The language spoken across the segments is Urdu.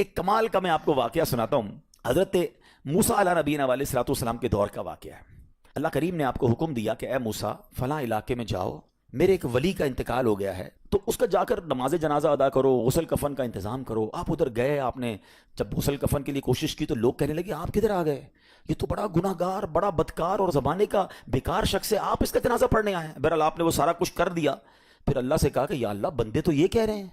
ایک کمال کا میں آپ کو واقعہ سناتا ہوں. حضرت موسیٰ علیہ نبینا علیہ الصلوۃ والسلام کے دور کا واقعہ ہے. اللہ کریم نے آپ کو حکم دیا کہ اے موسیٰ فلاں علاقے میں جاؤ, میرے ایک ولی کا انتقال ہو گیا ہے, تو اس کا جا کر نماز جنازہ ادا کرو, غسل کفن کا انتظام کرو. آپ ادھر گئے, آپ نے جب غسل کفن کے لیے کوشش کی تو لوگ کہنے لگے آپ کدھر آ گئے, یہ تو بڑا گناہ گار, بڑا بدکار اور زمانے کا بیکار شخص ہے, آپ اس کا جنازہ پڑھنے آئے ہیں. بہرحال آپ نے وہ سارا کچھ کر دیا. پھر اللہ سے کہا کہ یا اللہ بندے تو یہ کہہ رہے ہیں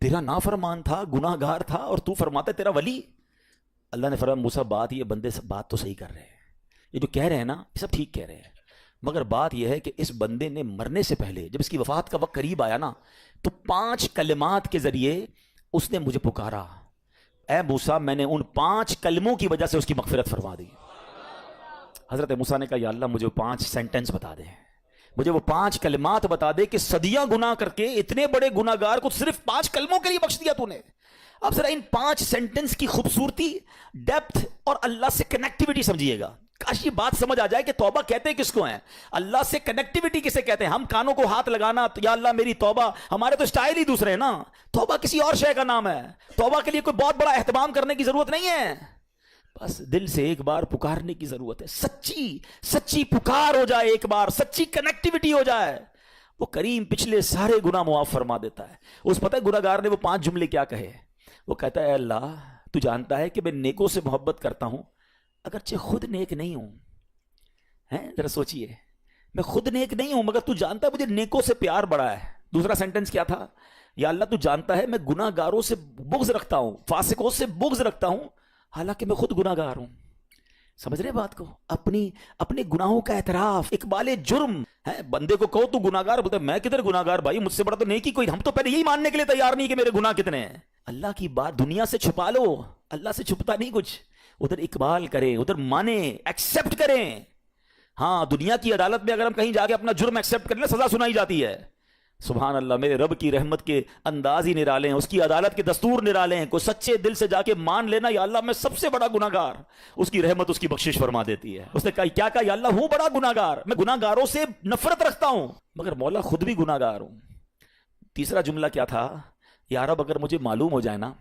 تیرا نافرمان تھا, گناہ گار تھا, اور تو فرماتا ہے تیرا ولی. اللہ نے فرمایا موسیٰ بات یہ بندے بات تو صحیح کر رہے ہیں, یہ جو کہہ رہے ہیں نا یہ سب ٹھیک کہہ رہے ہیں, مگر بات یہ ہے کہ اس بندے نے مرنے سے پہلے جب اس کی وفات کا وقت قریب آیا نا تو 5 کلمات کے ذریعے اس نے مجھے پکارا. اے موسیٰ میں نے ان 5 کلموں کی وجہ سے اس کی مغفرت فرما دی. حضرت موسیٰ نے کہا یا اللہ مجھے 5 سینٹنس بتا دے, مجھے وہ 5 کلمات بتا دے کہ صدیاں گناہ کر کے اتنے بڑے گناہ گار کو صرف 5 کلموں کے لیے بخش دیا تو نے. اب ذرا ان 5 سینٹنس کی خوبصورتی, ڈیپتھ اور اللہ سے کنیکٹیوٹی سمجھیے گا. کاش یہ بات سمجھ آ جائے کہ توبہ کہتے کس کو ہیں, اللہ سے کنیکٹیوٹی کسے کہتے ہیں. ہم کانوں کو ہاتھ لگانا یا اللہ میری توبہ, ہمارے تو سٹائل ہی دوسرے ہیں نا. توبہ کسی اور شے کا نام ہے. توبہ کے لیے کوئی بہت بڑا اہتمام کرنے کی ضرورت نہیں ہے, بس دل سے ایک بار پکارنے کی ضرورت ہے. سچی پکار ہو جائے, ایک بار سچی کنیکٹیوٹی ہو جائے, وہ کریم پچھلے سارے گناہ معاف فرما دیتا ہے. اس پتہ ہے گناہ گار نے وہ 5 جملے کیا کہے. وہ کہتا ہے اے اللہ تو جانتا ہے کہ میں نیکوں سے محبت کرتا ہوں اگرچہ خود نیک نہیں ہوں. ذرا سوچئے, میں خود نیک نہیں ہوں مگر تو جانتا ہے مجھے نیکوں سے پیار بڑا ہے. دوسرا سینٹنس کیا تھا, یا اللہ تو جانتا ہے میں گناہ گاروں سے بغض رکھتا ہوں, فاسقوں سے بغض رکھتا ہوں, حالانکہ میں خود گناہ گار ہوں. سمجھ رہے بات کو, اپنے گناہوں کا اعتراف, اقبال جرم ہے. بندے کو کہو تو گناہ گار, بولتا ہے میں کدھر گناہ گار بھائی, مجھ سے بڑا تو نیکی کوئی. ہم تو پہلے یہی ماننے کے لیے تیار نہیں کہ میرے گناہ کتنے ہیں. اللہ کی بات دنیا سے چھپا لو, اللہ سے چھپتا نہیں کچھ. ادھر اقبال کریں, ادھر مانیں, ایکسیپٹ کریں. ہاں دنیا کی عدالت میں اگر ہم کہیں جا کے اپنا جرم ایکسیپٹ کر لیں سزا سنائی جاتی ہے. سبحان اللہ, میرے رب کی رحمت کے انداز ہی نرالے ہیں, اس کی عدالت کے دستور نرالے ہیں. کوئی سچے دل سے جا کے مان لینا یا اللہ میں سب سے بڑا گناہ گار, اس کی رحمت اس کی بخشش فرما دیتی ہے. اس نے کہا کیا کہا, یا اللہ ہوں بڑا گناہ گار, میں گناہ گاروں سے نفرت رکھتا ہوں مگر مولا خود بھی گناہ گار ہوں. تیسرا جملہ کیا تھا, یا رب اگر مجھے معلوم ہو جائے نا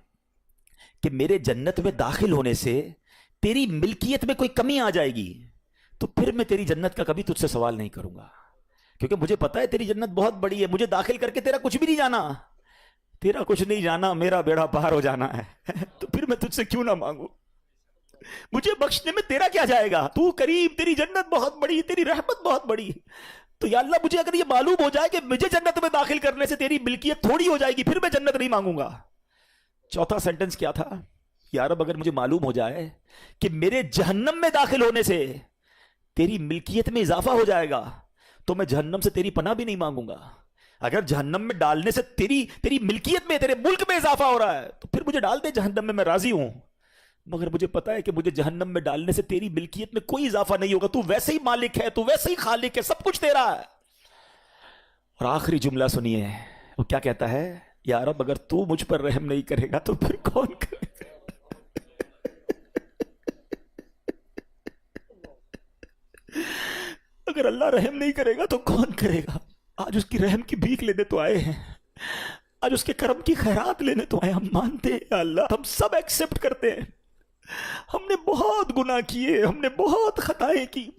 کہ میرے جنت میں داخل ہونے سے تیری ملکیت میں کوئی کمی آ جائے گی تو پھر میں تیری جنت کا کبھی تجھ سے سوال نہیں کروں گا, کیونکہ مجھے پتا ہے تیری جنت بہت بڑی ہے. مجھے داخل کر کے تیرا کچھ بھی نہیں جانا, تیرا کچھ نہیں جانا, میرا بیڑا پار ہو جانا ہے. تو پھر میں تجھ سے کیوں نہ مانگوں, مجھے بخشنے میں تیرا کیا جائے گا. تو کریم, تیری جنت بہت بڑی, تیری رحمت بہت بڑی. تو یا اللہ مجھے اگر یہ معلوم ہو جائے کہ مجھے جنت میں داخل کرنے سے تیری ملکیت تھوڑی ہو جائے گی پھر میں جنت نہیں مانگوں گا. چوتھا سینٹنس کیا تھا, یا رب اگر مجھے معلوم ہو جائے کہ میرے جہنم میں داخل ہونے سے تیری ملکیت میں اضافہ ہو جائے گا تو میں جہنم سے تیری پناہ بھی نہیں مانگوں گا. اگر جہنم میں ڈالنے سے تیری ملکیت میں, تیرے ملک میں اضافہ ہو رہا ہے تو پھر مجھے ڈال دے جہنم میں راضی ہوں, مگر مجھے پتا ہے کہ مجھے جہنم میں ڈالنے سے تیری ملکیت میں کوئی اضافہ نہیں ہوگا. تو ویسے ہی مالک ہے, تو ویسے ہی خالق ہے, سب کچھ تیرا ہے. اور آخری جملہ سنیے, وہ کیا کہتا ہے, یا رب اگر تو مجھ پر رحم نہیں کرے گا تو پھر کون کرے گا. اگر اللہ رحم نہیں کرے گا تو کون کرے گا. آج اس کی رحم کی بھیک لینے تو آئے ہیں, آج اس کے کرم کی خیرات لینے تو آئے. ہم مانتے ہیں یا اللہ, ہم سب ایکسیپٹ کرتے ہیں, ہم نے بہت گناہ کیے, ہم نے بہت خطائیں کی,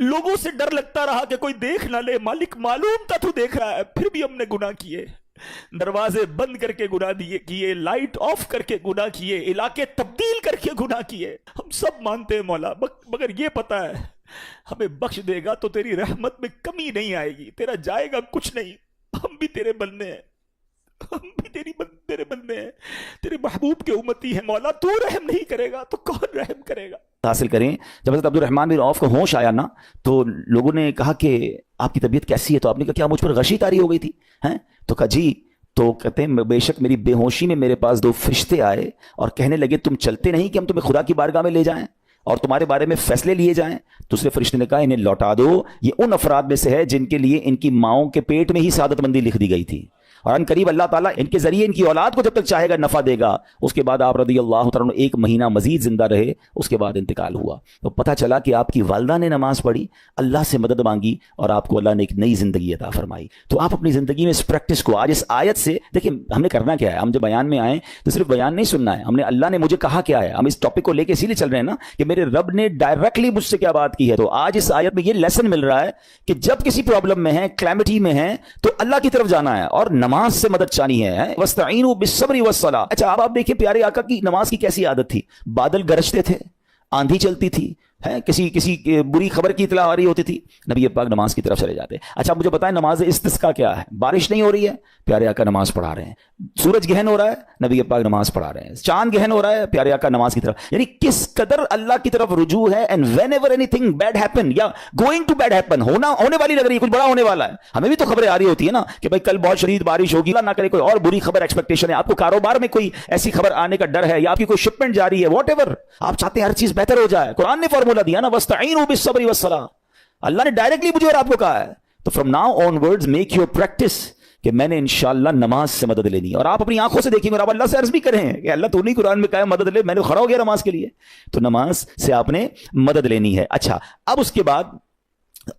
لوگوں سے ڈر لگتا رہا کہ کوئی دیکھ نہ لے. مالک معلوم تھا تو دیکھ رہا ہے, پھر بھی ہم نے گناہ کیے. دروازے بند کر کے گناہ کیے, لائٹ آف کر کے گناہ کیے, علاقے تبدیل کر کے گناہ کیے. ہم سب مانتے ہیں مولا, مگر یہ پتا ہے ہمیں بخش دے گا تو تیری رحمت میں کمی نہیں آئے گی, تیرا جائے گا کچھ نہیں. ہم بھی تیرے بندے ہیں, ہم بھی تیرے بندے ہیں, تیرے محبوب کے امتی ہیں مولا. تو رحم نہیں کرے گا تو کون رحم کرے گا. حاصل کریں. جب حضرت عبد الرحمن بن عوف کو ہوش آیا نا تو لوگوں نے کہا کہ آپ کی طبیعت کیسی ہے, تو آپ نے کہا کیا مجھ پر غشی طاری ہو گئی تھی ہیں. تو کہا جی, تو کہتے ہیں بے شک میری بے ہوشی میں میرے پاس 2 فرشتے آئے اور کہنے لگے تم چلتے نہیں کہ ہم تمہیں خدا کی بارگاہ میں لے جائیں اور تمہارے بارے میں فیصلے لیے جائیں. دوسرے فرشتے نے کہا انہیں لوٹا دو, یہ ان افراد میں سے ہے جن کے لیے ان کی ماؤں کے پیٹ میں ہی سعادت مندی لکھ دی گئی تھی. اور ان قریب اللہ تعالیٰ ان کے ذریعے ان کی اولاد کو جب تک چاہے گا نفع دے گا. اس کے بعد آپ رضی اللہ تعالیٰ ایک مہینہ مزید زندہ رہے, اس کے بعد انتقال ہوا. تو پتہ چلا کہ آپ کی والدہ نے نماز پڑھی, اللہ سے مدد مانگی, اور آپ کو اللہ نے ایک نئی زندگی عطا فرمائی. تو آپ اپنی زندگی میں اس پریکٹس کو آج اس آیت سے دیکھیں, ہم نے کرنا کیا ہے. ہم جب بیان میں آئیں تو صرف بیان نہیں سننا ہے, ہم نے اللہ نے مجھے کہا کیا ہے. ہم اس ٹاپک کو لے کے اسی لیے چل رہے ہیں نا کہ میرے رب نے ڈائریکٹلی مجھ سے کیا بات کی ہے. تو آج اس آیت میں یہ لیسن مل رہا ہے کہ جب کسی پرابلم میں ہیں, کلیمٹی میں ہیں, تو اللہ کی طرف جانا ہے اور نماز سے مدد چانی ہے. وَاسْتَعِينُوا بِالصَّبْرِ وَالصَّلَاةِ. اچھا اب آپ دیکھیں پیارے آقا کی نماز کی کیسی عادت تھی. بادل گرجتے تھے, آندھی چلتی تھی, کسی بری خبر کی اطلاع آ رہی ہوتی تھی, نبی پاک نماز کی طرف چلے جاتے. اچھا مجھے بتائیں نماز استسقاء کیا ہے؟ بارش نہیں ہو رہی ہے, پیارے آقا نماز پڑھا رہے ہیں. سورج گہن ہو رہا ہے, نبی پاک نماز پڑھا رہے ہیں. چاند گہن ہو رہا ہے, پیارے آقا نماز کی طرف. یعنی کس قدر اللہ کی طرف رجوع ہے. And whenever anything bad happen یا گوئنگ ٹو بیڈ ہیپن, ہونے والی لگ رہی ہے, کچھ بڑا ہونے والا ہے. ہمیں بھی تو خبریں آ رہی ہوتی ہے نا کہ بھائی کل بہت شدید بارش ہوگی, اللہ نہ کرے کوئی اور بری خبر ایکسپیکٹیشن ہے, آپ کو کاروبار میں کوئی ایسی خبر آنے کا ڈر ہے, یا آپ کی کوئی شپمنٹ جاری ہے, واٹ ایور آپ چاہتے ہیں ہر چیز بہتر ہو جائے. قرآن نے فارمولا دیا نا, وَاسْتَعِينُوا بِالصَّبْرِ وَالصَّلَاةِ. اللہ نے ڈائریکٹلی مجھے اور آپ کو کہا ہے. تو from now on words make your practice کہ میں نے انشاءاللہ نماز سے مدد لینی ہے. اور آپ اپنی آنکھوں سے دیکھیں, اور آپ اللہ سے عرض بھی کریں کہ اللہ تو نہیں قرآن میں کہا ہے مدد لے, میں نے کھڑا ہو گیا نماز کے لیے. تو نماز سے آپ نے مدد لینی ہے. اچھا اب اس کے بعد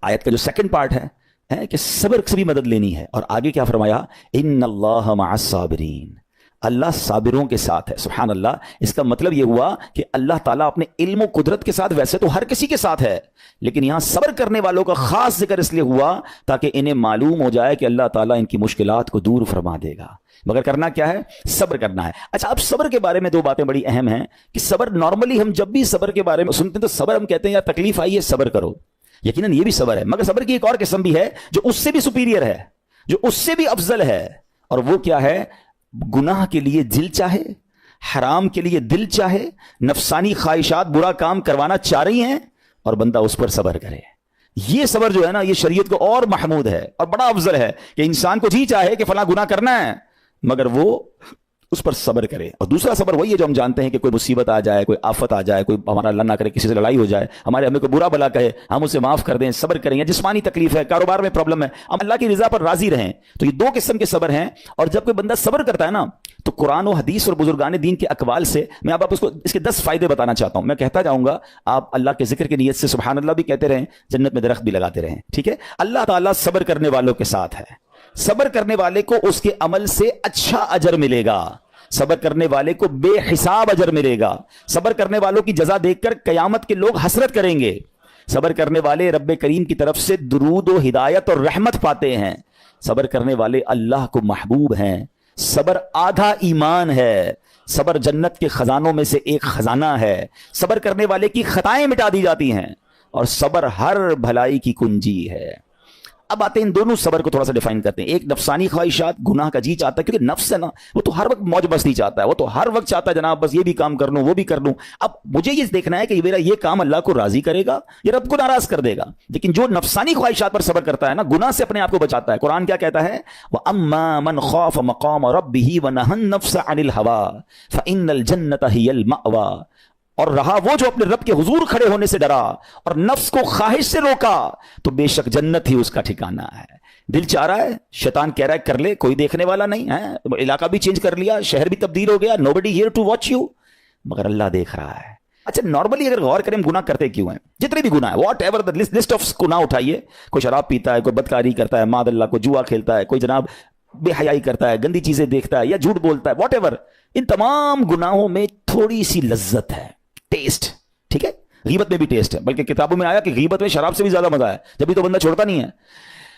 آیت کا جو سیکنڈ پارٹ ہے کہ صبر سے بھی مدد لینی ہے. اور آگے کیا فرمایا, ان اللہ مع الصابرین, اللہ صابروں کے ساتھ ہے. سبحان اللہ. اس کا مطلب یہ ہوا کہ اللہ تعالیٰ اپنے علم و قدرت کے ساتھ ویسے تو ہر کسی کے ساتھ ہے, لیکن یہاں صبر کرنے والوں کا خاص ذکر اس لیے ہوا تاکہ انہیں معلوم ہو جائے کہ اللہ تعالیٰ ان کی مشکلات کو دور فرما دے گا. مگر کرنا کیا ہے؟ صبر کرنا ہے. اچھا اب صبر کے بارے میں دو باتیں بڑی اہم ہیں کہ صبر نارملی ہم جب بھی صبر کے بارے میں سنتے ہیں تو صبر ہم کہتے ہیں یا تکلیف آئی ہے صبر کرو. یقیناً یہ بھی صبر ہے, مگر صبر کی ایک اور قسم بھی ہے جو اس سے بھی سپیریئر ہے, جو اس سے بھی افضل ہے. اور وہ کیا ہے؟ گناہ کے لیے دل چاہے, حرام کے لیے دل چاہے, نفسانی خواہشات برا کام کروانا چاہ رہی ہیں اور بندہ اس پر صبر کرے. یہ صبر جو ہے نا, یہ شریعت کو اور محمود ہے اور بڑا افضل ہے کہ انسان کو جی چاہے کہ فلاں گناہ کرنا ہے مگر وہ اس پر صبر کرے. اور دوسرا صبر وہی ہے جو ہم جانتے ہیں کہ کوئی مصیبت آ جائے, کوئی آفت آ جائے, کوئی ہمارا اللہ نہ کرے کسی سے لڑائی ہو جائے, ہمیں کوئی برا بلا کہے, ہم اسے معاف کر دیں, صبر کریں. یا جسمانی تکلیف ہے, کاروبار میں پرابلم ہے, ہم اللہ کی رضا پر راضی رہیں. تو یہ دو قسم کے صبر ہیں. اور جب کوئی بندہ صبر کرتا ہے نا تو قرآن و حدیث اور بزرگان دین کے اقوال سے میں آپ کو اس کے 10 فائدے بتانا چاہتا ہوں. میں کہتا جاؤں گا, آپ اللہ کے ذکر کی نیت سے سبحان اللہ بھی کہتے رہیں, جنت میں درخت بھی لگاتے رہیں. ٹھیک ہے. اللہ تعالیٰ صبر کرنے والوں کے ساتھ ہے. صبر کرنے والے کو اس کے عمل سے اچھا اجر ملے گا, صبر کرنے والے کو بے حساب اجر ملے گا. صبر کرنے والوں کی جزا دیکھ کر قیامت کے لوگ حسرت کریں گے. صبر کرنے والے رب کریم کی طرف سے درود و ہدایت اور رحمت پاتے ہیں. صبر کرنے والے اللہ کو محبوب ہیں. صبر آدھا ایمان ہے. صبر جنت کے خزانوں میں سے ایک خزانہ ہے. صبر کرنے والے کی خطائیں مٹا دی جاتی ہیں اور صبر ہر بھلائی کی کنجی ہے. اب آتے ہیں ان دونوں صبر کو تھوڑا سا ڈیفائن کرتے ہیں. ایک نفسانی خواہشات, گناہ کا جی چاہتا ہے, کیونکہ نفس ہے نا وہ تو ہر وقت موج مستی چاہتا ہے, وہ تو ہر وقت چاہتا ہے جناب بس یہ بھی کام کر لوں وہ بھی کر لوں. اب مجھے یہ دیکھنا ہے کہ میرا یہ کام اللہ کو راضی کرے گا یا رب کو ناراض کر دے گا. لیکن جو نفسانی خواہشات پر صبر کرتا ہے نا, گناہ سے اپنے آپ کو بچاتا ہے. قرآن کیا کہتا ہے, وَأَمَّا مَنْ خَافَ مَقَامَ رَبِّهِ وَنَهَى النَّفْسَ عَنِ الْهَوَىٰ فَإِنَّ الْجَنَّةَ هِيَ الْمَأْوَىٰ. اور رہا وہ جو اپنے رب کے حضور کھڑے ہونے سے ڈرا اور نفس کو خواہش سے روکا تو بے شک جنت ہی اس کا ٹھکانہ ہے. دل چاہ رہا ہے, شیطان کہہ رہا ہے کر لے, کوئی دیکھنے والا نہیں ہے, علاقہ بھی چینج کر لیا, شہر بھی تبدیل ہو گیا, nobody here to watch you, مگر اللہ دیکھ رہا ہے. اچھا نارملی اگر غور کریں گناہ کرتے کیوں ہیں, جتنے بھی گناہ ہیں what ever the list of گناہ اٹھائیے, کوئی شراب پیتا ہے, کوئی بدکاری کرتا ہے, معاذ اللہ, کوئی جوا کھیلتا ہے, کوئی جناب بے حیائی کرتا ہے, گندی چیزیں دیکھتا ہے یا جھوٹ بولتا ہے, واٹ ایور, ان تمام گناہوں میں تھوڑی سی لذت ہے, ٹیسٹ. ٹھیک ہے. غیبت میں بھی ٹیسٹ ہے, بلکہ کتابوں میں آیا کہ غیبت میں شراب سے بھی زیادہ مزہ ہے, جبھی تو بندہ چھوڑتا نہیں ہے.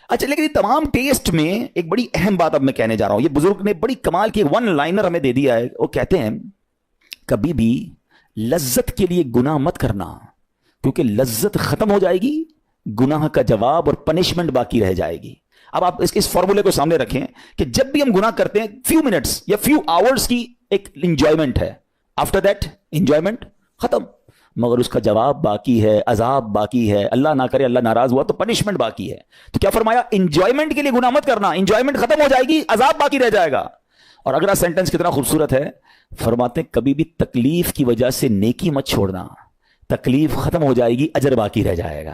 اچھا لیکن یہ تمام ٹیسٹ میں ایک بڑی اہم بات اب میں کہنے جا رہا ہوں. یہ بزرگ نے بڑی کمال کی ون لائنر ہمیں دے دیا ہے. وہ کہتے ہیں کبھی بھی لذت کے لیے گناہ مت کرنا, کیونکہ لذت ختم ہو جائے گی, گناہ کا جواب اور پنشمنٹ باقی رہ جائے گی. اب آپ اس فارمولے کو سامنے رکھیں کہ جب بھی ہم گناہ کرتے ہیں فیو منٹس یا فیو آورز کی ایک انجوائمنٹ ہے, آفٹر دیٹ انجوائمنٹ ختم, مگر اس کا جواب باقی ہے, عذاب باقی ہے, اللہ نہ کرے اللہ ناراض ہوا تو پنشمنٹ باقی ہے. تو کیا فرمایا, انجوائمنٹ کے لیے گناہ مت کرنا, انجوائمنٹ ختم ہو جائے گی, عذاب باقی رہ جائے گا. اور اگلا سینٹنس کتنا خوبصورت ہے, فرماتے ہیں کبھی بھی تکلیف کی وجہ سے نیکی مت چھوڑنا, تکلیف ختم ہو جائے گی, اجر باقی رہ جائے گا.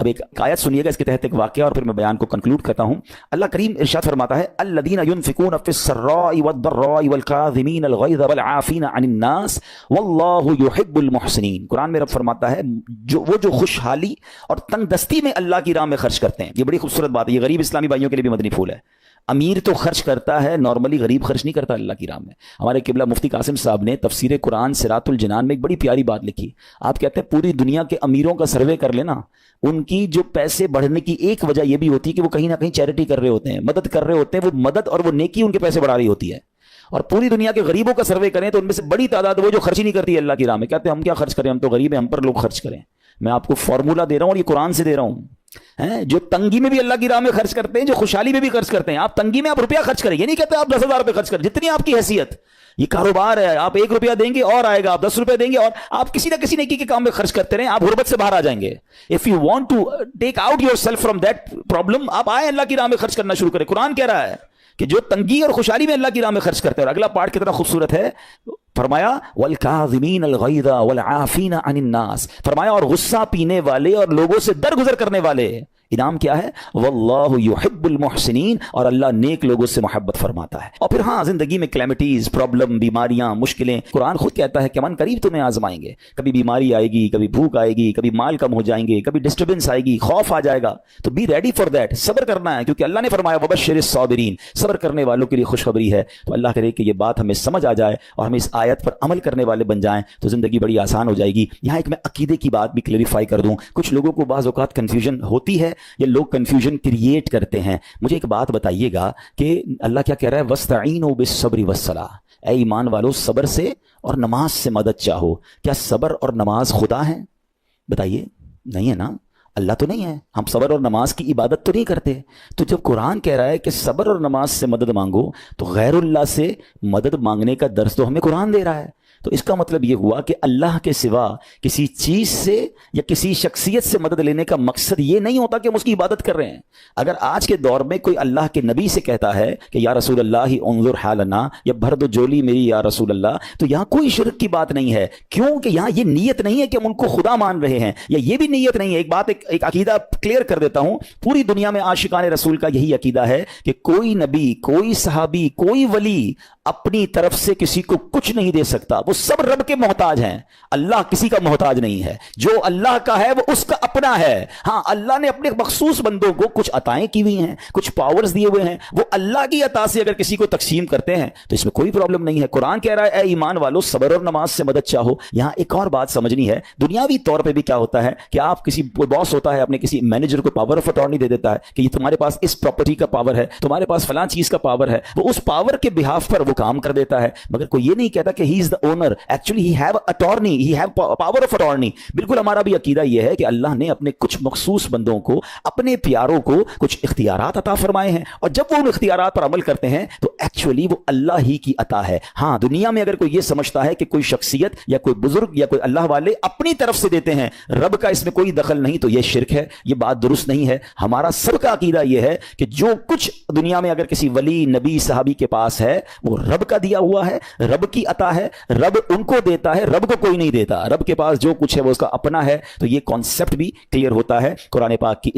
اب ایک آیت سنیے گا اس کے تحت ایک واقعہ اور پھر میں بیان کو کنکلوڈ کرتا ہوں. اللہ کریم ارشاد فرماتا ہے الذین ینفقون فی السراء والضراء والکاظمین الغیظ والعافین عن الناس واللہ یحب المحسنین. قرآن میں رب فرماتا ہے وہ جو خوشحالی اور تنگ دستی میں اللہ کی راہ میں خرچ کرتے ہیں. یہ بڑی خوبصورت بات ہے, یہ غریب اسلامی بھائیوں کے لیے بھی مدنی پھول ہے. امیر تو خرچ کرتا ہے نارملی, غریب خرچ نہیں کرتا اللہ کی راہ میں. ہمارے قبلہ مفتی قاسم صاحب نے تفسیر قرآن صراط الجنان میں ایک بڑی پیاری بات لکھی. آپ کہتے ہیں پوری دنیا کے امیروں کا سروے کر لینا, ان کی جو پیسے بڑھنے کی ایک وجہ یہ بھی ہوتی ہے کہ وہ کہیں نہ کہیں چیریٹی کر رہے ہوتے ہیں, مدد کر رہے ہوتے ہیں. وہ مدد اور وہ نیکی ان کے پیسے بڑھا رہی ہوتی ہے. اور پوری دنیا کے غریبوں کا سروے کریں تو ان میں سے بڑی تعداد وہ جو خرچ ہی نہیں کرتی ہے اللہ کی راہ میں. کہتے ہیں ہم کیا خرچ کریں, ہم تو غریب ہیں, ہم پر لوگ خرچ کریں. میں آپ کو فارمولا دے رہا ہوں اور یہ قرآن سے دے رہا ہوں. جو تنگی میں بھی اللہ کی راہ میں خرچ کرتے ہیں, جو خوشحالی میں بھی خرچ کرتے ہیں. آپ تنگی میں آپ روپیہ خرچ کریں, یہ نہیں کہتے آپ 10,000 روپے خرچ کریں, جتنی آپ کی حیثیت. یہ کاروبار ہے, آپ 1 روپیہ دیں گے اور آئے گا, آپ 10 روپے دیں گے اور آپ کسی نہ کسی نیکی کے کام میں خرچ کرتے رہیں, آپ غربت سے باہر آ جائیں گے. If you want to take out yourself from that problem, آپ آئے اللہ کی راہ میں خرچ کرنا شروع کریں. قرآن کہہ رہا ہے کہ جو تنگی اور خوشحالی میں اللہ کی راہ میں خرچ کرتے ہیں. اور اگلا پارٹ کتنا خوبصورت ہے, فرمایا والکاظمین الغیظ والعافین عن الناس, فرمایا اور غصہ پینے والے اور لوگوں سے درگزر کرنے والے. انعام کیا ہے, واللہ یحب المحسنین, اور اللہ نیک لوگوں سے محبت فرماتا ہے. اور پھر ہاں زندگی میں کلیمٹیز, پرابلم, بیماریاں, مشکلیں, قرآن خود کہتا ہے کہ من قریب تمہیں آزمائیں گے. کبھی بیماری آئے گی, کبھی بھوک آئے گی, کبھی مال کم ہو جائیں گے, کبھی ڈسٹربنس آئے گی, خوف آ جائے گا. تو بی ریڈی فار دیٹ, صبر کرنا ہے, کیونکہ اللہ نے فرمایا وبشر الصابرین, صبر کرنے والوں کے لیے خوشخبری ہے. تو اللہ کرے کہ یہ بات ہمیں سمجھ آ جائے اور ہم اس آیت پر عمل کرنے والے بن جائیں تو زندگی بڑی آسان ہو جائے گی. یہاں ایک میں عقیدے کی بات بھی کلیریفائی کر دوں. کچھ لوگوں کو بعض اوقات کنفیوژن ہوتی ہے, یا لوگ کنفیوژن کریٹ کرتے ہیں. مجھے ایک بات بتائیے گا کہ اللہ کیا کہہ رہا ہے, وَاسْتَعِينُوا بِالصَّبْرِ وَالصَّلَاةِ, اے ایمان والو صبر سے اور نماز سے مدد چاہو. کیا صبر اور نماز خدا ہیں؟ بتائیے, نہیں ہے نا, اللہ تو نہیں ہے. ہم صبر اور نماز کی عبادت تو نہیں کرتے. تو جب قرآن کہہ رہا ہے کہ صبر اور نماز سے مدد مانگو, تو غیر اللہ سے مدد مانگنے کا درس تو ہمیں قرآن دے رہا ہے. تو اس کا مطلب یہ ہوا کہ اللہ کے سوا کسی چیز سے یا کسی شخصیت سے مدد لینے کا مقصد یہ نہیں ہوتا کہ ہم اس کی عبادت کر رہے ہیں. اگر آج کے دور میں کوئی اللہ کے نبی سے کہتا ہے کہ یا رسول اللہ انظر حالنا, یا بھر دو جولی میری یا رسول اللہ, تو یہاں کوئی شرک کی بات نہیں ہے. کیوں کہ یہاں یہ نیت نہیں ہے کہ ہم ان کو خدا مان رہے ہیں, یا یہ بھی نیت نہیں ہے. ایک بات, ایک عقیدہ کلیئر کر دیتا ہوں. پوری دنیا میں عاشقان رسول کا یہی عقیدہ ہے کہ کوئی نبی, کوئی صحابی, کوئی ولی اپنی طرف سے کسی کو کچھ نہیں دے سکتا. وہ سب رب کے محتاج ہیں. اللہ کسی کا محتاج نہیں ہے. جو اللہ کا ہے وہ اس کا اپنا ہے. ہاں اللہ نے اپنے مخصوص بندوں کو کچھ عطائیں کی ہوئی ہیں, کچھ پاورز دیے ہوئے ہیں, وہ اللہ کی عطا سے اگر کسی کو تقسیم کرتے ہیں تو اس میں کوئی پرابلم نہیں ہے. قرآن کہہ رہا ہے اے ایمان والو صبر اور نماز سے مدد چاہو. یہاں ایک اور بات سمجھنی ہے. دنیاوی طور پہ بھی کیا ہوتا ہے کہ آپ کسی باس ہوتا ہے, اپنے کسی مینیجر کو پاور آف اٹارنی دے دیتا ہے کہ یہ تمہارے پاس اس پراپرٹی کا پاور ہے, تمہارے پاس فلاں چیز کا پاور ہے. وہ اس پاور کے بہاف پر وہ کام کر دیتا ہے, مگر کوئی یہ نہیں کہتا کہ he is the owner. Actually he have attorney, he have power of attorney. بالکل ہمارا بھی عقیدہ یہ ہے کہ اللہ نے اپنے کچھ مخصوص بندوں کو, اپنے پیاروں کو کچھ اختیارات عطا فرمائے ہیں, اور جب وہ ان اختیارات پر عمل کرتے ہیں تو ایکچولی وہ اللہ ہی کی عطا ہے. ہاں دنیا میں اگر کوئی یہ سمجھتا ہے کہ کوئی شخصیت یا کوئی بزرگ یا کوئی اللہ والے اپنی طرف سے دیتے ہیں, رب کا اس میں کوئی دخل نہیں, تو یہ شرک ہے, یہ بات درست نہیں ہے. ہمارا سب کا عقیدہ یہ ہے کہ جو کچھ دنیا میں اگر کسی ولی, نبی, صحابی کے پاس ہے وہ رب کا دیا ہوا ہے, رب کی عطا ہے, رب ان کو دیتا ہے, رب کو کوئی نہیں دیتا. رب کے پاس جو کچھ ہے وہ اس کا اپنا ہے. تو یہ کانسیپٹ بھی کلیئر ہوتا ہے قرآن پاک کی